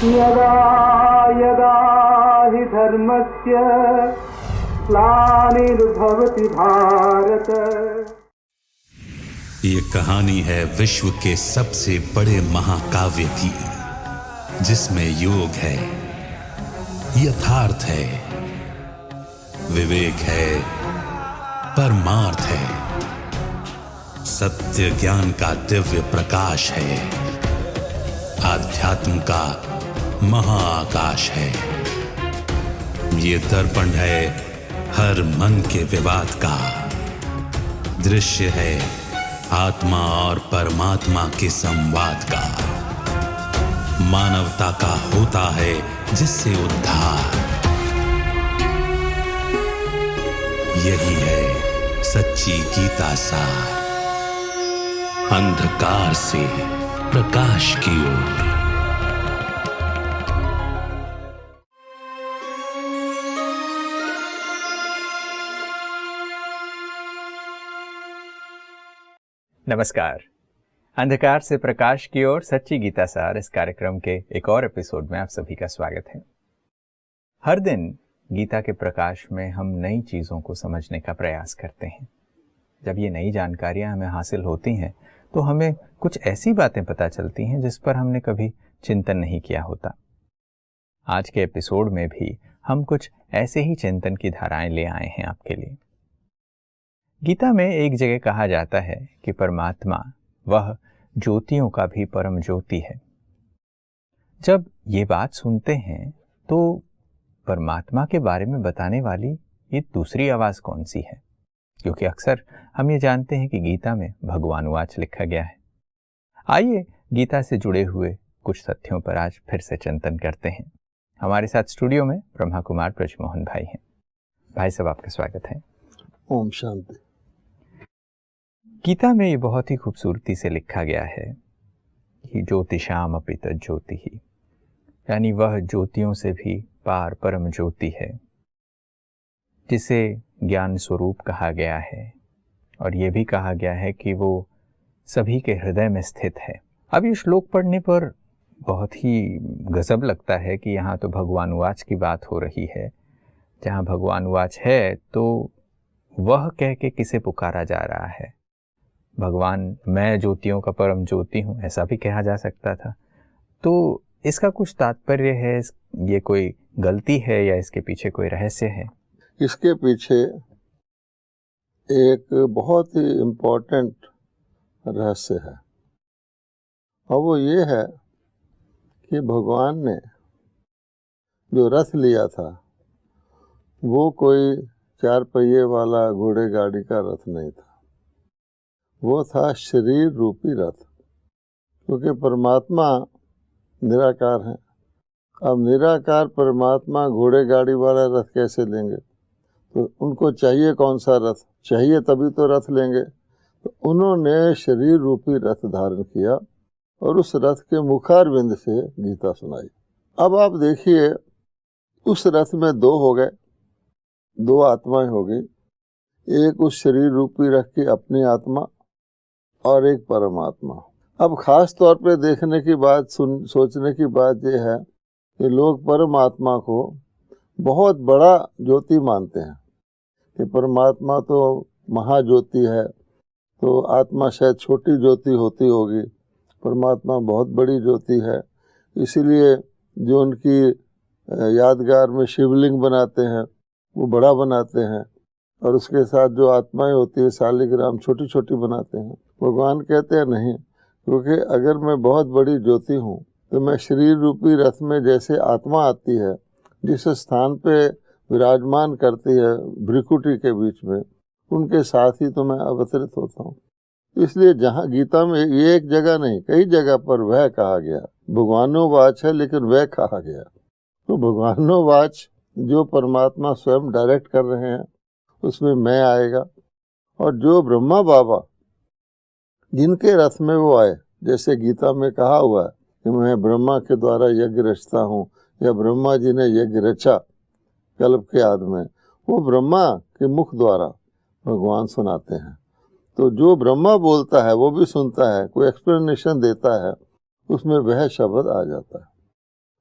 यदा यदा हि धर्मस्य ग्लानिर्भवति भारत। ये कहानी है विश्व के सबसे बड़े महाकाव्य की, जिसमें योग है, यथार्थ है, विवेक है, परमार्थ है, सत्य ज्ञान का दिव्य प्रकाश है, आध्यात्म का महाआकाश है। ये दर्पण है हर मन के विवाद का, दृश्य है आत्मा और परमात्मा के संवाद का, मानवता का होता है जिससे उद्धार। यही है सच्ची गीता सार, अंधकार से प्रकाश की ओर। नमस्कार। अंधकार से प्रकाश की ओर सच्ची गीता सार इस कार्यक्रम के एक और एपिसोड में आप सभी का स्वागत है। हर दिन गीता के प्रकाश में हम नई चीज़ों को समझने का प्रयास करते हैं। जब ये नई जानकारियां हमें हासिल होती हैं तो हमें कुछ ऐसी बातें पता चलती हैं जिस पर हमने कभी चिंतन नहीं किया होता। आज के एपिसोड में भी हम कुछ ऐसे ही चिंतन की धाराएं ले आए हैं आपके लिए। गीता में एक जगह कहा जाता है कि परमात्मा वह ज्योतियों का भी परम ज्योति है। जब ये बात सुनते हैं तो परमात्मा के बारे में बताने वाली ये दूसरी आवाज़ कौन सी है? क्योंकि अक्सर हम ये जानते हैं कि गीता में भगवानुवाच लिखा गया है। आइए गीता से जुड़े हुए कुछ तथ्यों पर आज फिर से चिंतन करते हैं। हमारे साथ स्टूडियो में ब्रह्मा कुमार ब्रजमोहन भाई हैं। भाई साहब, आपका स्वागत है। ओम शांति। गीता में ये बहुत ही खूबसूरती से लिखा गया है कि ज्योतिषाम अपि तज्ज्योति ही, यानी वह ज्योतियों से भी पार परम ज्योति है, जिसे ज्ञान स्वरूप कहा गया है। और ये भी कहा गया है कि वो सभी के हृदय में स्थित है। अब ये श्लोक पढ़ने पर बहुत ही गजब लगता है कि यहाँ तो भगवानुवाच की बात हो रही है। जहाँ भगवानुवाच है तो वह कह के किसे पुकारा जा रहा है? भगवान मैं ज्योतियों का परम ज्योति हूँ, ऐसा भी कहा जा सकता था। तो इसका कुछ तात्पर्य है? ये कोई गलती है या इसके पीछे कोई रहस्य है? इसके पीछे एक बहुत ही इम्पोर्टेंट रहस्य है, और वो ये है कि भगवान ने जो रथ लिया था वो कोई 4 पहिए वाला घोड़े गाड़ी का रथ नहीं था, वो था शरीर रूपी रथ। क्योंकि परमात्मा निराकार है। अब निराकार परमात्मा घोड़े गाड़ी वाला रथ कैसे लेंगे? तो उनको चाहिए कौन सा रथ? चाहिए तभी तो रथ लेंगे। तो उन्होंने शरीर रूपी रथ धारण किया और उस रथ के मुखारविंद से गीता सुनाई। अब आप देखिए, उस रथ में 2 हो गए, 2 आत्माएं हो गई। एक उस शरीर रूपी रथ की अपनी आत्मा और एक परमात्मा। अब खास तौर पे देखने की बात, सोचने की बात यह है कि लोग परमात्मा को बहुत बड़ा ज्योति मानते हैं कि परमात्मा तो महाज्योति है, तो आत्मा शायद छोटी ज्योति होती होगी, परमात्मा बहुत बड़ी ज्योति है। इसीलिए जो उनकी यादगार में शिवलिंग बनाते हैं वो बड़ा बनाते हैं, और उसके साथ जो आत्माएं होती है शालिग्राम छोटी छोटी बनाते हैं। भगवान कहते हैं नहीं, क्योंकि अगर मैं बहुत बड़ी ज्योति हूँ तो मैं शरीर रूपी रथ में जैसे आत्मा आती है, जिस स्थान पे विराजमान करती है भ्रिकुटी के बीच में, उनके साथ ही तो मैं अवतरित होता हूँ। इसलिए जहाँ गीता में ये एक जगह नहीं, कई जगह पर वह कहा गया। भगवानोवाच है लेकिन वह कहा गया। तो भगवानोवाच जो परमात्मा स्वयं डायरेक्ट कर रहे हैं उसमें मैं आएगा। और जो ब्रह्मा बाबा जिनके रथ में वो आए, जैसे गीता में कहा हुआ है कि मैं ब्रह्मा के द्वारा यज्ञ रचता हूँ, या ब्रह्मा जी ने यज्ञ रचा कल्प के आदि में, वो ब्रह्मा के मुख द्वारा भगवान सुनाते हैं। तो जो ब्रह्मा बोलता है वो भी सुनता है, कोई एक्सप्लेनेशन देता है, उसमें वह शब्द आ जाता है।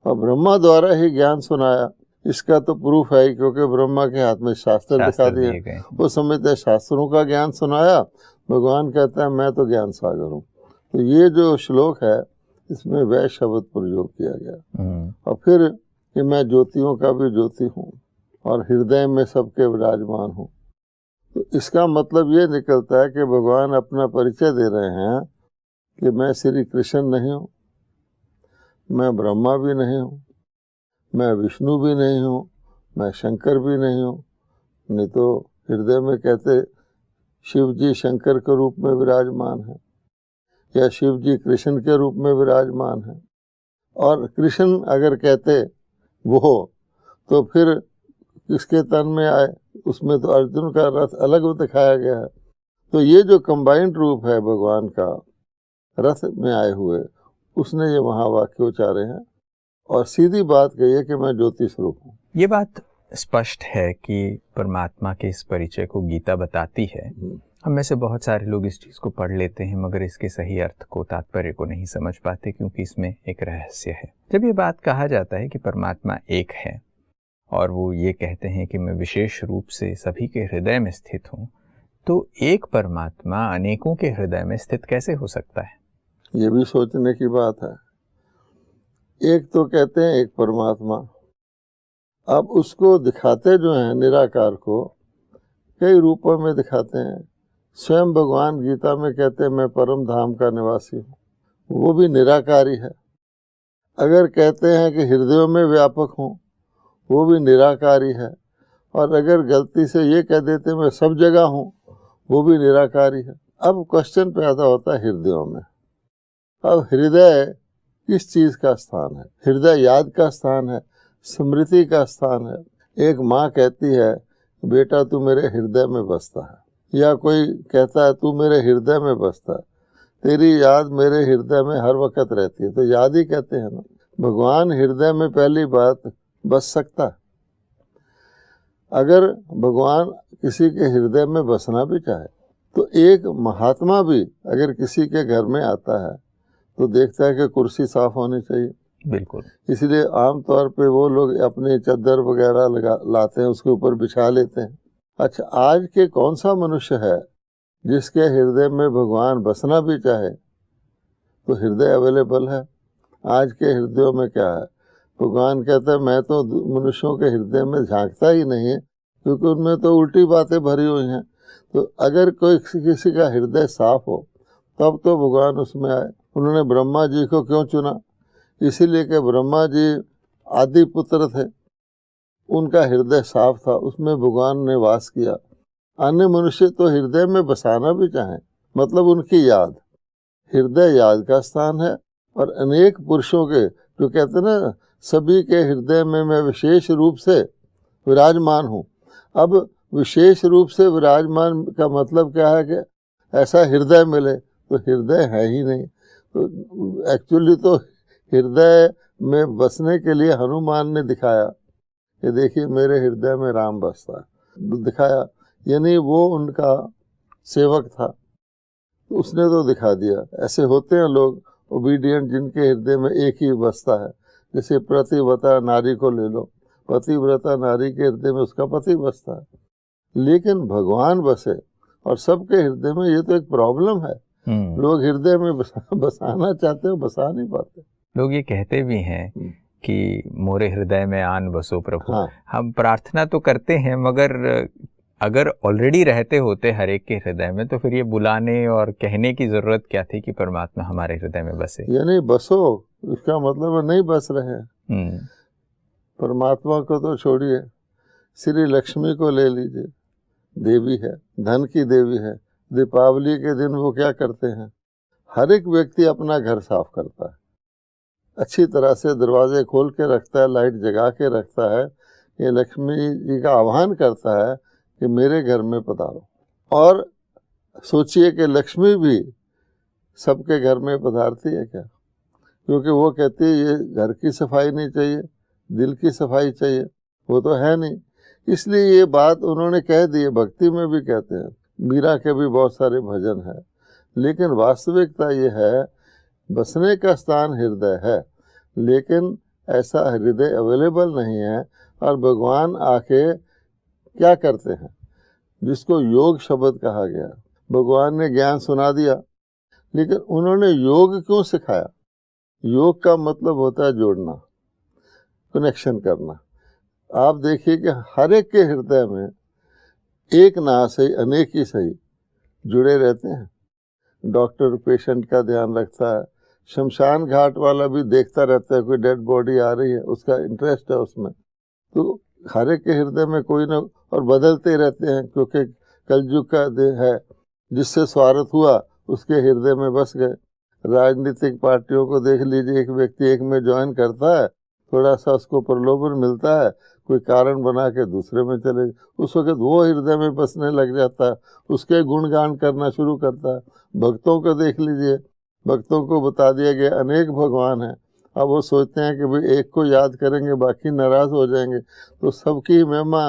और ब्रह्मा द्वारा ही ज्ञान सुनाया। इसका तो प्रूफ है ही, क्योंकि ब्रह्मा के हाथ में शास्त्र दिखा दिए। वो समझते शास्त्रों का ज्ञान सुनाया, भगवान कहता है मैं तो ज्ञान सागर हूँ। तो ये जो श्लोक है इसमें वह शब्द प्रयोग किया गया। और फिर कि मैं ज्योतियों का भी ज्योति हूँ और हृदय में सबके विराजमान हूँ। तो इसका मतलब ये निकलता है कि भगवान अपना परिचय दे रहे हैं कि मैं श्री कृष्ण नहीं हूँ, मैं ब्रह्मा भी नहीं हूँ, मैं विष्णु भी नहीं हूँ, मैं शंकर भी नहीं हूँ। नहीं तो हृदय में कहते शिव जी शंकर के रूप में विराजमान है, या शिव जी कृष्ण के रूप में विराजमान है। और कृष्ण अगर कहते वो, तो फिर किसके तन में आए? उसमें तो अर्जुन का रथ अलग दिखाया गया है। तो ये जो कंबाइंड रूप है भगवान का रथ में आए हुए, उसने ये महावाक्य उच्चारे हैं। और सीधी बात कही है कि मैं ज्योति स्वरूप हूँ। ये बात स्पष्ट है कि परमात्मा के इस परिचय को गीता बताती है। हम में से बहुत सारे लोग इस चीज़ को पढ़ लेते हैं, मगर इसके सही अर्थ को, तात्पर्य को नहीं समझ पाते, क्योंकि इसमें एक रहस्य है। जब ये बात कहा जाता है कि परमात्मा एक है और वो ये कहते हैं कि मैं विशेष रूप से सभी के हृदय में स्थित हूँ, तो एक परमात्मा अनेकों के हृदय में स्थित कैसे हो सकता है? ये भी सोचने की बात है। एक तो कहते हैं एक परमात्मा, अब उसको दिखाते जो हैं निराकार को कई रूपों में दिखाते हैं। स्वयं भगवान गीता में कहते हैं मैं परम धाम का निवासी हूँ, वो भी निराकारी है। अगर कहते हैं कि हृदयों में व्यापक हूँ, वो भी निराकारी है। और अगर गलती से ये कह देते मैं सब जगह हूँ, वो भी निराकारी है। अब क्वेश्चन पैदा होता है हृदयों में। अब हृदय किस चीज़ का स्थान है? हृदय याद का स्थान है, स्मृति का स्थान है। एक माँ कहती है बेटा तू मेरे हृदय में बसता है, या कोई कहता है तू मेरे हृदय में बसता है, तेरी याद मेरे हृदय में हर वक्त रहती है। तो याद ही कहते हैं ना। भगवान हृदय में पहली बात बस सकता है। अगर भगवान किसी के हृदय में बसना भी चाहे, तो एक महात्मा भी अगर किसी के घर में आता है तो देखता है कि कुर्सी साफ होनी चाहिए। बिल्कुल। इसलिए आमतौर पे वो लोग अपने चादर वगैरह लाते हैं, उसके ऊपर बिछा लेते हैं। अच्छा, आज के कौन सा मनुष्य है जिसके हृदय में भगवान बसना भी चाहे? तो हृदय अवेलेबल है। आज के हृदयों में क्या है? भगवान कहता है मैं तो मनुष्यों के हृदय में झांकता ही नहीं है, क्योंकि उनमें तो उल्टी बातें भरी हुई हैं। तो अगर कोई किसी का हृदय साफ हो तब तो भगवान उसमें आए। उन्होंने ब्रह्मा जी को क्यों चुना? इसीलिए कि ब्रह्मा जी आदि पुत्र थे, उनका हृदय साफ था, उसमें भगवान ने वास किया। अन्य मनुष्य तो हृदय में बसाना भी चाहें, मतलब उनकी याद, हृदय याद का स्थान है। और अनेक पुरुषों के जो कहते हैं ना सभी के हृदय में मैं विशेष रूप से विराजमान हूँ। अब विशेष रूप से विराजमान का मतलब क्या है कि ऐसा हृदय मिले, तो हृदय है ही नहीं। तो एक्चुअली तो हृदय में बसने के लिए हनुमान ने दिखाया कि देखिए मेरे हृदय में राम बसता है, दिखाया, यानी वो उनका सेवक था, तो उसने तो दिखा दिया। ऐसे होते हैं लोग ओबीडियंट जिनके हृदय में एक ही बसता है। जैसे पतिव्रता नारी को ले लो, पतिव्रता नारी के हृदय में उसका पति बसता है, लेकिन भगवान बसे और सबके हृदय में, ये तो एक प्रॉब्लम है। लोग हृदय में बसाना चाहते हो, बसा नहीं पाते। लोग ये कहते भी हैं कि मोरे हृदय में आन बसो प्रभु। हाँ। हम प्रार्थना तो करते हैं, मगर अगर ऑलरेडी रहते होते हर एक के हृदय में, तो फिर ये बुलाने और कहने की जरूरत क्या थी कि परमात्मा हमारे हृदय में बसे? ये नहीं बसो, इसका मतलब है नहीं बस रहे हैं। परमात्मा को तो छोड़िए, श्री लक्ष्मी को ले लीजिए, देवी है, धन की देवी है। दीपावली के दिन वो क्या करते हैं? हर एक व्यक्ति अपना घर साफ करता है, अच्छी तरह से दरवाजे खोल के रखता है, लाइट जगा के रखता है। ये लक्ष्मी जी का आह्वान करता है कि मेरे घर में पधारो। और सोचिए कि लक्ष्मी भी सबके घर में पधारती है क्या? क्योंकि वो कहती है ये घर की सफाई नहीं चाहिए, दिल की सफाई चाहिए, वो तो है नहीं। इसलिए ये बात उन्होंने कह दी है। भक्ति में भी कहते हैं, मीरा के भी बहुत सारे भजन हैं, लेकिन वास्तविकता ये है बसने का स्थान हृदय है, लेकिन ऐसा हृदय अवेलेबल नहीं है। और भगवान आके क्या करते हैं, जिसको योग शब्द कहा गया, भगवान ने ज्ञान सुना दिया, लेकिन उन्होंने योग क्यों सिखाया? योग का मतलब होता है जोड़ना, कनेक्शन करना। आप देखिए कि हर एक के हृदय में एक ना सही अनेक ही सही जुड़े रहते हैं। डॉक्टर पेशेंट का ध्यान रखता है, शमशान घाट वाला भी देखता रहता है, कोई डेड बॉडी आ रही है, उसका इंटरेस्ट है उसमें। तो हर एक के हृदय में कोई ना, और बदलते रहते हैं, क्योंकि कलयुग का है, जिससे स्वार्थ हुआ उसके हृदय में बस गए। राजनीतिक पार्टियों को देख लीजिए, एक व्यक्ति एक में ज्वाइन करता है, थोड़ा सा उसको प्रलोभन मिलता है, कोई कारण बना के दूसरे में चले, उस वक्त वो हृदय में बसने लग जाता है, उसके गुणगान करना शुरू करता है। भक्तों को देख लीजिए, भक्तों को बता दिया गया अनेक भगवान हैं, अब वो सोचते हैं कि भाई एक को याद करेंगे बाकी नाराज हो जाएंगे, तो सबकी महिमा,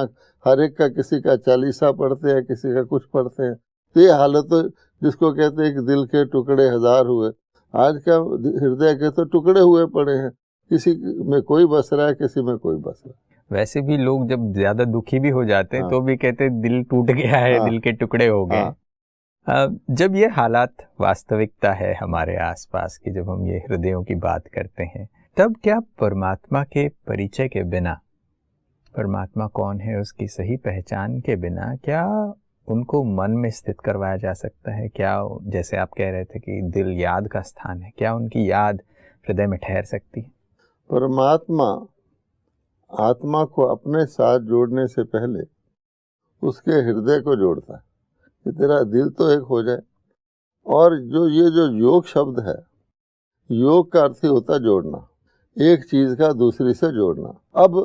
हर एक का, किसी का चालीसा पढ़ते हैं, किसी का कुछ पढ़ते हैं। तो ये हालत तो जिसको कहते हैं कि दिल के टुकड़े हजार हुए, आज का हृदय के तो टुकड़े हुए पड़े हैं, किसी में कोई बस रहा है, किसी में कोई बस रहा है। वैसे भी लोग जब ज्यादा दुखी भी हो जाते हैं तो भी कहते हैं दिल टूट गया है, दिल के टुकड़े हो गए। जब ये हालात वास्तविकता है हमारे आसपास की, जब हम ये हृदयों की बात करते हैं, तब क्या परमात्मा के परिचय के बिना, परमात्मा कौन है उसकी सही पहचान के बिना, क्या उनको मन में स्थित करवाया जा सकता है? क्या, जैसे आप कह रहे थे कि दिल याद का स्थान है, क्या उनकी याद हृदय में ठहर सकती है? परमात्मा आत्मा को अपने साथ जोड़ने से पहले उसके हृदय को जोड़ता है कि तेरा दिल तो एक हो जाए। और ये जो योग शब्द है, योग का अर्थ ही होता है जोड़ना, एक चीज का दूसरी से जोड़ना। अब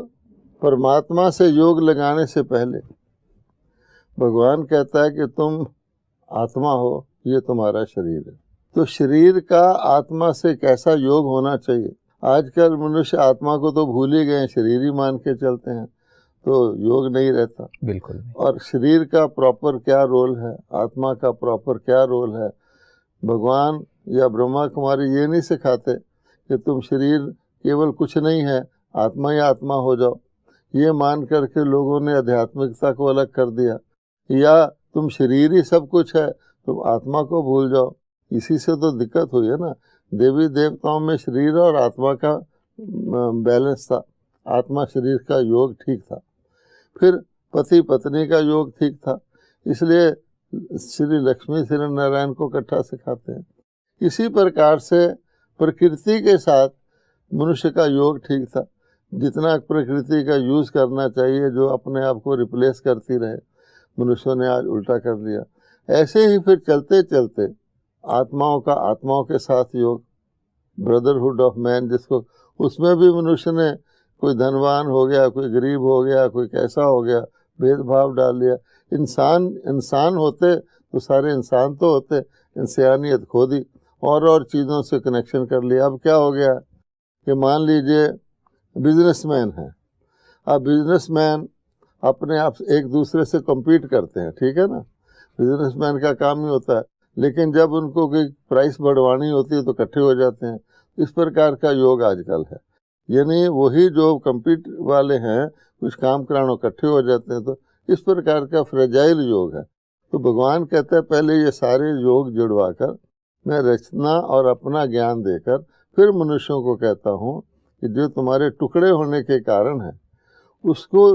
परमात्मा से योग लगाने से पहले भगवान कहता है कि तुम आत्मा हो, ये तुम्हारा शरीर है। तो शरीर का आत्मा से कैसा योग होना चाहिए? आजकल मनुष्य आत्मा को तो भूल ही गए, शरीर ही मान के चलते हैं, तो योग नहीं रहता। बिल्कुल नहीं। और शरीर का प्रॉपर क्या रोल है, आत्मा का प्रॉपर क्या रोल है? भगवान या ब्रह्मा कुमारी ये नहीं सिखाते कि तुम शरीर केवल कुछ नहीं है, आत्मा ही आत्मा हो जाओ। ये मान करके लोगों ने आध्यात्मिकता को अलग कर दिया, या तुम शरीर ही सब कुछ है, तुम आत्मा को भूल जाओ। इसी से तो दिक्कत हुई है ना। देवी देवताओं में शरीर और आत्मा का बैलेंस था, आत्मा शरीर का योग ठीक था। फिर पति पत्नी का योग ठीक था, इसलिए श्री लक्ष्मी श्री नारायण को इकट्ठा सिखाते हैं। इसी प्रकार से प्रकृति के साथ मनुष्य का योग ठीक था, जितना प्रकृति का यूज़ करना चाहिए, जो अपने आप को रिप्लेस करती रहे, मनुष्यों ने आज उल्टा कर लिया। ऐसे ही फिर चलते चलते आत्माओं का आत्माओं के साथ योग, ब्रदरहुड ऑफ मैन, जिसको, उसमें भी मनुष्य ने कोई धनवान हो गया, कोई गरीब हो गया, कोई कैसा हो गया, भेदभाव डाल दिया। इंसान होते तो सारे इंसान तो होते, इंसानियत खो दी और चीज़ों से कनेक्शन कर लिया। अब क्या हो गया कि मान लीजिए बिजनेसमैन है, अब बिजनेसमैन अपने आप एक दूसरे से कम्पीट करते हैं, ठीक है ना, बिजनेसमैन का काम ही होता है। लेकिन जब उनको कोई प्राइस बढ़वानी होती है तो इकट्ठे हो जाते हैं। इस प्रकार का योग आजकल है, यानी वही जो कम्पीट वाले हैं कुछ काम कराने इकट्ठे हो जाते हैं। तो इस प्रकार का फ्रेजाइल योग है। तो भगवान कहते हैं पहले ये सारे योग जुड़वा कर मैं रचना और अपना ज्ञान देकर फिर मनुष्यों को कहता हूँ कि जो तुम्हारे टुकड़े होने के कारण है उसको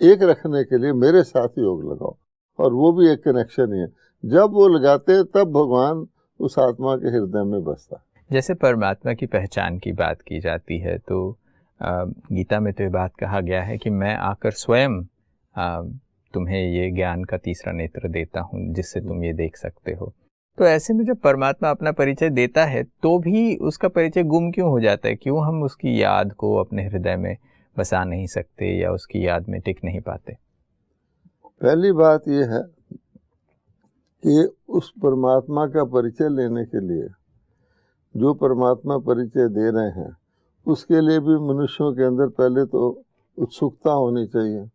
एक रखने के लिए मेरे साथ योग लगाओ। और वो भी एक कनेक्शन ही है, जब वो लगाते हैं तब भगवान उस आत्मा के हृदय में बसता है। जैसे परमात्मा की पहचान की बात की जाती है तो गीता में तो ये बात कहा गया है कि मैं आकर स्वयं तुम्हें ये ज्ञान का तीसरा नेत्र देता हूँ जिससे तुम ये देख सकते हो। तो ऐसे में जब परमात्मा अपना परिचय देता है तो भी उसका परिचय गुम क्यों हो जाता है? क्यों हम उसकी याद को अपने हृदय में बसा नहीं सकते या उसकी याद में टिक नहीं पाते? पहली बात यह है कि उस परमात्मा का परिचय लेने के लिए जो परमात्मा परिचय दे रहे हैं उसके लिए भी मनुष्यों के अंदर पहले तो उत्सुकता होनी चाहिए।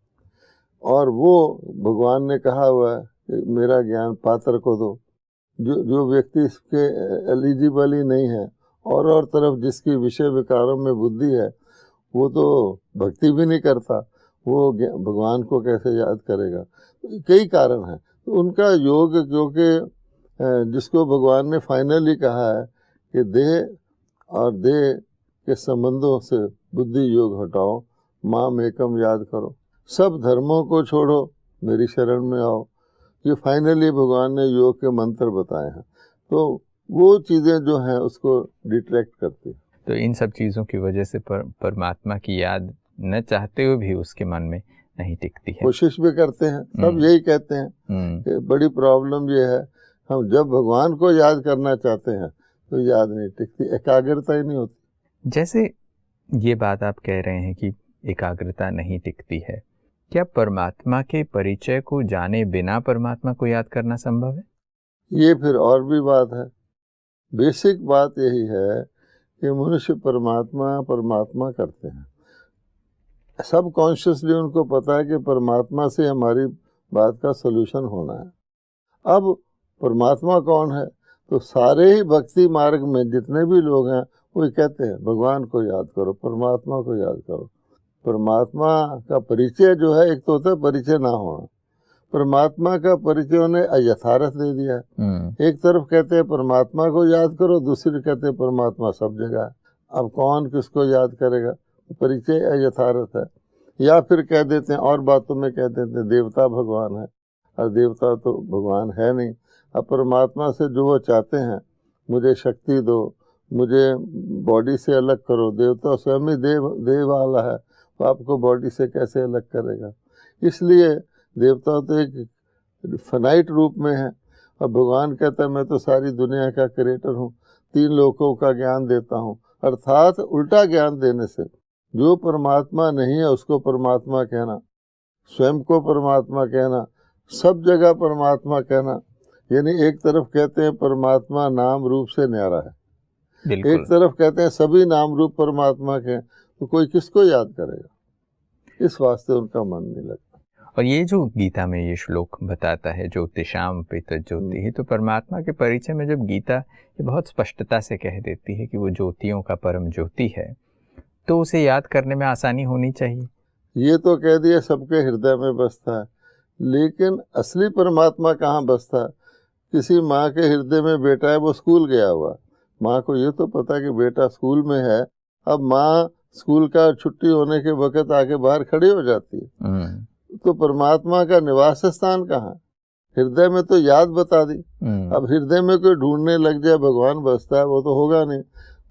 और वो भगवान ने कहा हुआ है कि मेरा ज्ञान पात्र को दो। जो व्यक्ति इसके एलिजिबल ही नहीं है और तरफ जिसकी विषय विकारों में बुद्धि है वो तो भक्ति भी नहीं करता, वो भगवान को कैसे याद करेगा। कई कारण हैं। तो उनका योग, क्योंकि जिसको भगवान ने फाइनली कहा है कि देह और देह के संबंधों से बुद्धि योग हटाओ, माम एकम याद करो, सब धर्मों को छोड़ो, मेरी शरण में आओ, ये फाइनली भगवान ने योग के मंत्र बताए हैं। तो वो चीज़ें जो हैं उसको डिट्रैक्ट करती हैं। तो इन सब चीज़ों की वजह से परमात्मा की याद न चाहते हुए भी उसके मन में नहीं टिकती है। कोशिश भी करते हैं, सब यही कहते हैं कि बड़ी प्रॉब्लम ये है, हम जब भगवान को याद करना चाहते हैं तो याद नहीं टिकती, एकाग्रता ही नहीं होती। जैसे ये बात आप कह रहे हैं कि एकाग्रता नहीं टिकती है, क्या परमात्मा के परिचय को जाने बिना परमात्मा को याद करना संभव है? ये फिर और भी बात है। बेसिक बात यही है कि मनुष्य परमात्मा करते हैं, सब कॉन्शियसली उनको पता है कि परमात्मा से हमारी बात का सलूशन होना है। अब परमात्मा कौन है? तो सारे ही भक्ति मार्ग में जितने भी लोग हैं वो कहते हैं भगवान को याद करो, परमात्मा को याद करो। परमात्मा का परिचय जो है, एक तो होता है परिचय ना होना, परमात्मा का परिचय उन्हें अयथार्थ दे दिया है। एक तरफ कहते हैं परमात्मा को याद करो, दूसरी कहते हैं परमात्मा सब जगह है। अब कौन किसको याद करेगा? परिचय अयथार्थ है। या फिर कह देते हैं, और बातों में कह देते हैं देवता भगवान है, और देवता तो भगवान है नहीं। अब परमात्मा से जो वो चाहते हैं, मुझे शक्ति दो, मुझे बॉडी से अलग करो, देवता स्वयं ही देव वाला है, तो आपको बॉडी से कैसे अलग करेगा? इसलिए देवता तो एक फाइनाइट रूप में है, और भगवान कहता है मैं तो सारी दुनिया का क्रिएटर हूँ, 3 लोकों का ज्ञान देता हूँ। अर्थात उल्टा ज्ञान देने से जो परमात्मा नहीं है उसको परमात्मा कहना, स्वयं को परमात्मा कहना, सब जगह परमात्मा कहना, यानी एक तरफ कहते हैं परमात्मा नाम रूप से न्यारा है, एक तरफ कहते हैं सभी नाम रूप परमात्मा के, तो कोई किसको याद करेगा? इस वास्ते उनका मन नहीं लगता। और ये जो गीता में ये श्लोक बताता है ज्योतिषाम पे तज्ज्योति है, तो परमात्मा के परिचय में जब गीता ये बहुत स्पष्टता से कह देती है कि वो ज्योतियों का परम ज्योति है, तो उसे याद करने में आसानी होनी चाहिए। ये तो कह दिया सबके हृदय में बसता है, लेकिन असली परमात्मा कहाँ बसता है? किसी माँ के हृदय में बेटा है, वो स्कूल गया हुआ, माँ को ये तो पता कि बेटा स्कूल में है। अब माँ स्कूल का छुट्टी होने के वक्त आके बाहर खड़ी हो जाती है, तो परमात्मा का निवास स्थान कहाँ? हृदय में तो याद बता दी। अब हृदय में कोई ढूंढने लग जाए भगवान बसता है, वो तो होगा नहीं।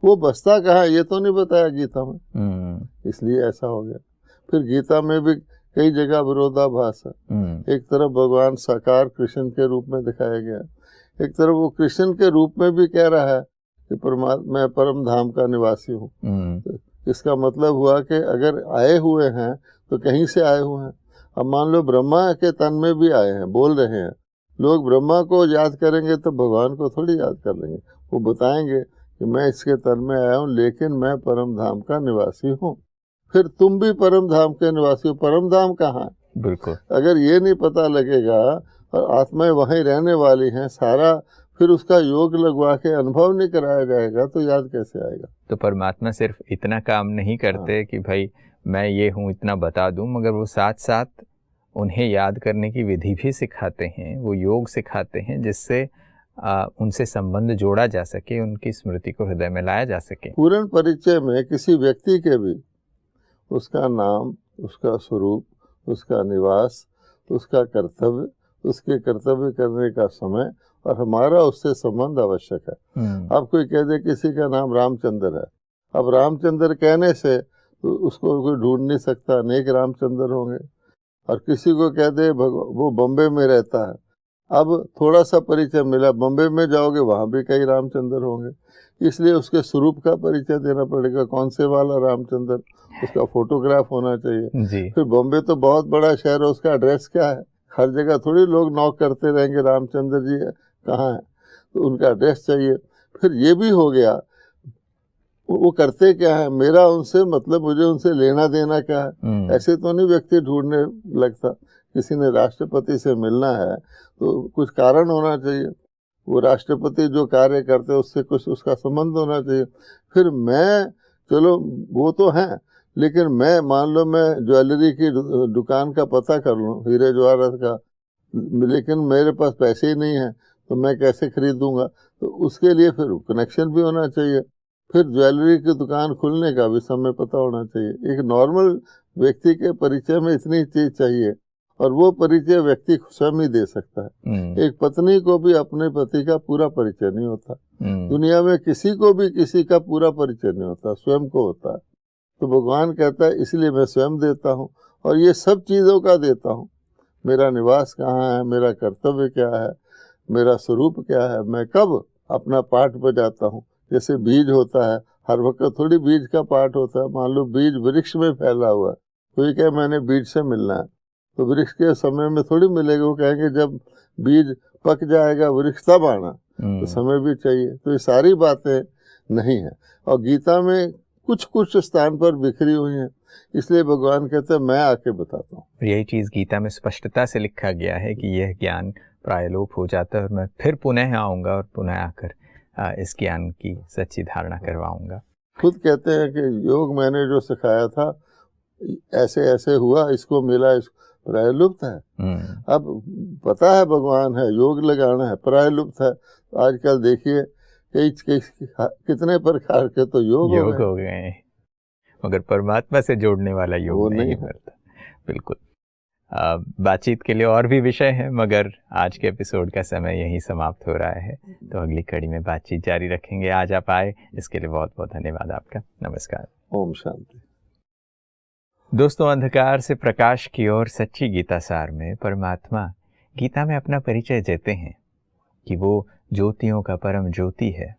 वो बसता कहाँ ये तो नहीं बताया गीता में, इसलिए ऐसा हो गया। फिर गीता में भी कई जगह विरोधाभास है। एक तरफ भगवान साकार कृष्ण के रूप में दिखाया गया, एक तरफ वो कृष्ण के रूप में भी कह रहा है कि परमात्मा मैं परम धाम का निवासी हूँ। इसका मतलब हुआ कि अगर आए हुए हैं तो कहीं से आए हुए हैं। अब मान लो ब्रह्मा के तन में भी आए हैं, बोल रहे हैं, लोग ब्रह्मा को याद करेंगे तो भगवान को थोड़ी याद कर लेंगे। वो बताएंगे कि मैं इसके तन में आया हूँ, लेकिन मैं परम धाम का निवासी हूँ। फिर तुम भी परम धाम के निवासी हो, परम धाम कहाँ है? बिल्कुल। अगर ये नहीं पता लगेगा और आत्माएं वहीं रहने वाली हैं, सारा फिर उसका योग लगवा के अनुभव नहीं कराया जाएगा तो याद कैसे आएगा? तो परमात्मा सिर्फ इतना काम नहीं करते कि भाई मैं ये हूँ इतना बता दूं, मगर वो साथ साथ उन्हें याद करने की विधि भी सिखाते हैं, वो योग सिखाते हैं जिससे उनसे संबंध जोड़ा जा सके, उनकी स्मृति को हृदय में लाया जा सके। पूर्ण परिचय में किसी व्यक्ति के भी उसका नाम, उसका स्वरूप, उसका निवास, उसका कर्तव्य, उसके कर्तव्य करने का समय और हमारा उससे संबंध आवश्यक है। अब कोई कह दे किसी का नाम रामचंद्र है, अब रामचंद्र कहने से तो उसको कोई ढूंढ नहीं सकता, अनेक रामचंद्र होंगे। और किसी को कह दे वो बॉम्बे में रहता है, अब थोड़ा सा परिचय मिला, बॉम्बे में जाओगे वहाँ भी कई रामचंद्र होंगे, इसलिए उसके स्वरूप का परिचय देना पड़ेगा। कौन से वाला रामचंद्र, उसका फोटोग्राफ होना चाहिए जी। फिर बॉम्बे तो बहुत बड़ा शहर है, उसका एड्रेस क्या है? हर जगह थोड़ी लोग नॉक करते रहेंगे रामचंद्र जी कहाँ है, तो उनका एड्रेस चाहिए। फिर ये भी हो गया, वो करते क्या है, मेरा उनसे मतलब, मुझे उनसे लेना देना क्या है? ऐसे तो नहीं व्यक्ति ढूंढने लगता। किसी ने राष्ट्रपति से मिलना है तो कुछ कारण होना चाहिए, वो राष्ट्रपति जो कार्य करते हैं उससे कुछ उसका संबंध होना चाहिए। फिर मैं, चलो वो तो हैं, लेकिन मैं मान लो मैं ज्वेलरी की दुकान का पता कर लूँ, हीरे जवाहरात का, लेकिन मेरे पास पैसे ही नहीं है तो मैं कैसे खरीदूंगा? तो उसके लिए फिर कनेक्शन भी होना चाहिए, फिर ज्वेलरी की दुकान खुलने का भी समय पता होना चाहिए। एक नॉर्मल व्यक्ति के परिचय में इतनी चीज चाहिए, और वो परिचय व्यक्ति स्वयं ही दे सकता है। एक पत्नी को भी अपने पति का पूरा परिचय नहीं होता, दुनिया में किसी को भी किसी का पूरा परिचय नहीं होता, स्वयं को होता है। तो भगवान कहता है इसलिए मैं स्वयं देता हूँ, और ये सब चीज़ों का देता हूँ। मेरा निवास कहाँ है, मेरा कर्तव्य क्या है, मेरा स्वरूप क्या है, मैं कब अपना पाठ बजाता हूँ। जैसे बीज होता है, हर वक्त थोड़ी बीज का पाठ होता है। मान लो बीज वृक्ष में फैला हुआ है, तो ये क्या मैंने बीज से मिलना है, तो वृक्ष के समय में थोड़ी मिलेगा। वो कहेंगे जब बीज पक जाएगा वृक्ष तब आना, तो समय भी चाहिए। तो ये सारी बातें नहीं है, और गीता में कुछ कुछ स्थान पर बिखरी हुई हैं, इसलिए भगवान कहते हैं मैं आके बताता हूँ। यही चीज़ गीता में स्पष्टता से लिखा गया है कि यह ज्ञान प्रायलोप हो जाता है और मैं फिर पुनः आऊँगा और पुनः आकर इस ज्ञान की सच्ची धारणा करवाऊँगा। खुद कहते हैं कि योग मैंने जो सिखाया था ऐसे ऐसे हुआ, इसको मिला, इसको प्रायलुप्त है। अब पता है भगवान है, योग लगाना है, प्रायलुप्त है। आजकल देखिए कितने प्रकार के तो योग हो गए, मगर परमात्मा से जोड़ने वाला योग नहीं मिलता। बिल्कुल। बातचीत के लिए और भी विषय हैं, मगर आज के एपिसोड का समय यहीं समाप्त हो रहा है, तो अगली कड़ी में बातचीत जारी रखेंगे। आज आप आए इसके लिए बहुत बहुत धन्यवाद आपका। नमस्कार। ओम शांति। दोस्तों, अंधकार से प्रकाश की ओर सच्ची गीता सार में परमात्मा गीता में अपना परिचय देते हैं कि वो ज्योतियों का परम ज्योति है।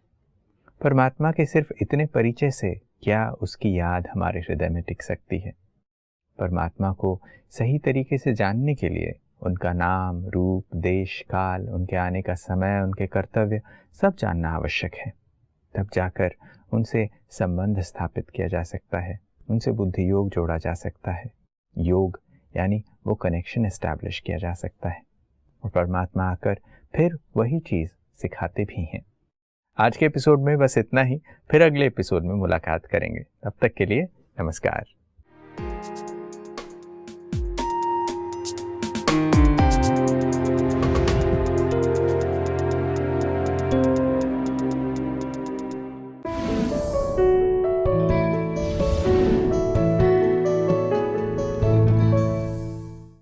परमात्मा के सिर्फ इतने परिचय से क्या उसकी याद हमारे हृदय में टिक सकती है? परमात्मा को सही तरीके से जानने के लिए उनका नाम, रूप, देश, काल, उनके आने का समय, उनके कर्तव्य सब जानना आवश्यक है। तब जाकर उनसे संबंध स्थापित किया जा सकता है, उनसे बुद्धि योग जोड़ा जा सकता है। योग यानी वो कनेक्शन एस्टैब्लिश किया जा सकता है, और परमात्मा आकर फिर वही चीज़ सिखाते भी हैं। आज के एपिसोड में बस इतना ही, फिर अगले एपिसोड में मुलाकात करेंगे। तब तक के लिए नमस्कार।